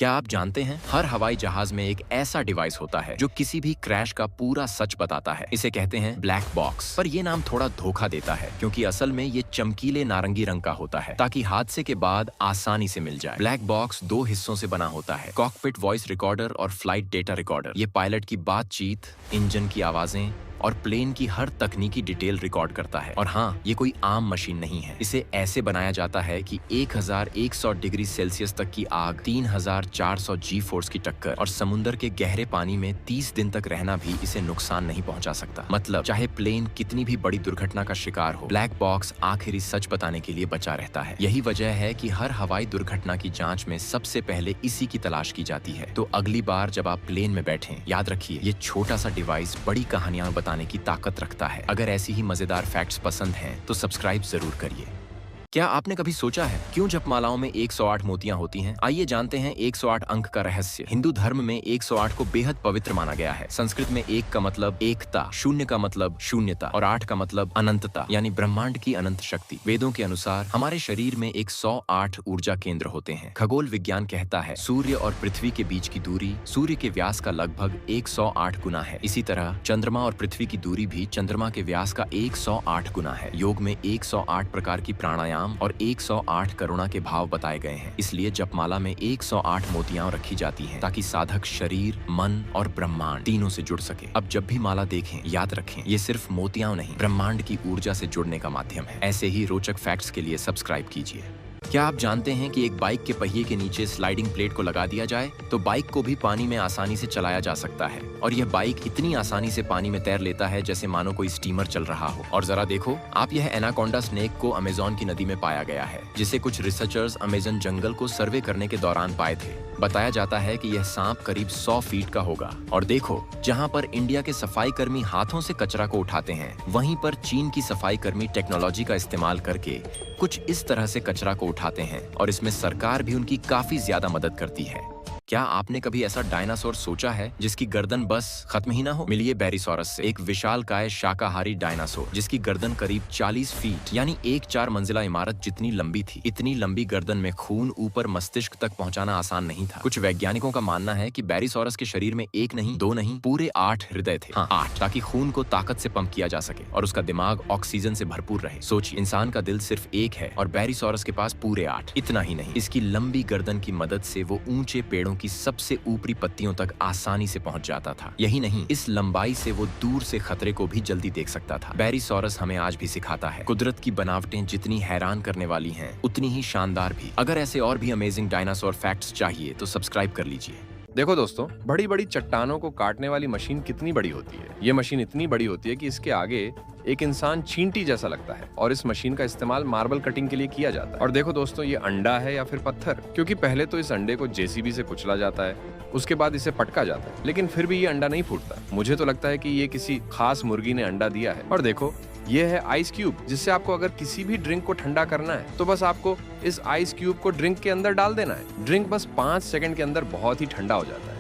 क्या आप जानते हैं हर हवाई जहाज में एक ऐसा डिवाइस होता है जो किसी भी क्रैश का पूरा सच बताता है। इसे कहते हैं ब्लैक बॉक्स। पर ये नाम थोड़ा धोखा देता है क्योंकि असल में ये चमकीले नारंगी रंग का होता है ताकि हादसे के बाद आसानी से मिल जाए। ब्लैक बॉक्स दो हिस्सों से बना होता है, कॉकपिट वॉइस रिकॉर्डर और फ्लाइट डेटा रिकॉर्डर। ये पायलट की बातचीत, इंजन की आवाजें और प्लेन की हर तकनीकी डिटेल रिकॉर्ड करता है। और हाँ, ये कोई आम मशीन नहीं है। इसे ऐसे बनाया जाता है कि 1100 डिग्री सेल्सियस तक की आग, 3400 जी फोर्स की टक्कर और समुद्र के गहरे पानी में 30 दिन तक रहना भी इसे नुकसान नहीं पहुंचा सकता। मतलब चाहे प्लेन कितनी भी बड़ी दुर्घटना का शिकार हो, ब्लैक बॉक्स आखिरी सच बताने के लिए बचा रहता है। यही वजह है कि हर हवाई दुर्घटना की जांच में सबसे पहले इसी की तलाश की जाती है। तो अगली बार जब आप प्लेन में बैठें, याद रखिए ये छोटा सा डिवाइस बड़ी कहानियां बताने की ताकत रखता है। अगर ऐसी ही मजेदार फैक्ट्स पसंद हैं तो सब्सक्राइब जरूर करिए। क्या आपने कभी सोचा है क्यों जपमालाओं में 108 मोतियां होती हैं? आइए जानते हैं 108 अंक का रहस्य। हिंदू धर्म में 108 को बेहद पवित्र माना गया है। संस्कृत में 1 का मतलब एकता, 0 का मतलब शून्यता और 8 का मतलब अनंतता यानी ब्रह्मांड की अनंत शक्ति। वेदों के अनुसार हमारे शरीर में 108 ऊर्जा केंद्र होते हैं। खगोल विज्ञान कहता है सूर्य और पृथ्वी के बीच की दूरी सूर्य के व्यास का लगभग 108 गुना है। इसी तरह चंद्रमा और पृथ्वी की दूरी भी चंद्रमा के व्यास का 108 गुना है। योग में 108 प्रकार की प्राणायाम और 108 करुणा के भाव बताए गए हैं। इसलिए जपमाला में 108 मोतियां रखी जाती हैं ताकि साधक शरीर, मन और ब्रह्मांड तीनों से जुड़ सके। अब जब भी माला देखें, याद रखें ये सिर्फ मोतियां नहीं, ब्रह्मांड की ऊर्जा से जुड़ने का माध्यम है। ऐसे ही रोचक फैक्ट्स के लिए सब्सक्राइब कीजिए। क्या आप जानते हैं कि एक बाइक के पहिए के नीचे स्लाइडिंग प्लेट को लगा दिया जाए तो बाइक को भी पानी में आसानी से चलाया जा सकता है। और यह बाइक इतनी आसानी से पानी में तैर लेता है जैसे मानो कोई स्टीमर चल रहा हो। और जरा देखो आप, यह एनाकोंडा स्नेक को अमेज़न की नदी में पाया गया है, जिसे कुछ रिसर्चर्स अमेज़न जंगल को सर्वे करने के दौरान पाए थे। बताया जाता है कि यह सांप करीब 100 फीट का होगा। और देखो, जहाँ पर इंडिया के सफाई कर्मी हाथों से कचरा को उठाते हैं, वहीं पर चीन की सफाई कर्मी टेक्नोलॉजी का इस्तेमाल करके कुछ इस तरह से कचरा को उठाते हैं और इसमें सरकार भी उनकी काफी ज्यादा मदद करती है। क्या आपने कभी ऐसा डायनासोर सोचा है जिसकी गर्दन बस खत्म ही ना हो? मिलिए बैरीसोरस से, एक विशालकाय शाकाहारी डायनासोर जिसकी गर्दन करीब 40 फीट यानी एक 4 मंजिला इमारत जितनी लंबी थी। इतनी लंबी गर्दन में खून ऊपर मस्तिष्क तक पहुंचाना आसान नहीं था। कुछ वैज्ञानिकों का मानना है कि बैरीसोरस के शरीर में 1 नहीं, 2 नहीं, पूरे 8 हृदय थे। हाँ, 8, ताकि खून को ताकत से पंप किया जा सके और उसका दिमाग ऑक्सीजन से भरपूर रहे। सोचिए, इंसान का दिल सिर्फ 1 है और बैरीसोरस के पास पूरे 8। इतना ही नहीं, इसकी लंबी गर्दन की मदद से वो ऊंचे पेड़ों की सबसे ऊपरी पत्तियों तक आसानी से पहुंच जाता था। यही नहीं, इस लंबाई से वो दूर से खतरे को भी जल्दी देख सकता था। बैरीसोरस हमें आज भी सिखाता है, कुदरत की बनावटें जितनी हैरान करने वाली हैं, उतनी ही शानदार भी। अगर ऐसे और भी अमेजिंग डायनासोर फैक्ट्स चाहिए तो सब्सक्राइब कर लीजिए। देखो दोस्तों, बड़ी बड़ी चट्टानों को काटने वाली मशीन कितनी बड़ी होती है। ये मशीन इतनी बड़ी होती है कि इसके आगे एक इंसान चींटी जैसा लगता है और इस मशीन का इस्तेमाल मार्बल कटिंग के लिए किया जाता है। और देखो दोस्तों, ये अंडा है या फिर पत्थर, क्योंकि पहले तो इस अंडे को जेसीबी से कुचला जाता है, उसके बाद इसे पटका जाता है, लेकिन फिर भी ये अंडा नहीं फूटता। मुझे तो लगता है कि ये किसी खास मुर्गी ने अंडा दिया है। और देखो, ये है आइस क्यूब, जिससे आपको अगर किसी भी ड्रिंक को ठंडा करना है तो बस आपको इस आइस क्यूब को ड्रिंक के अंदर डाल देना है। ड्रिंक बस 5 सेकंड के अंदर बहुत ही ठंडा हो जाता है।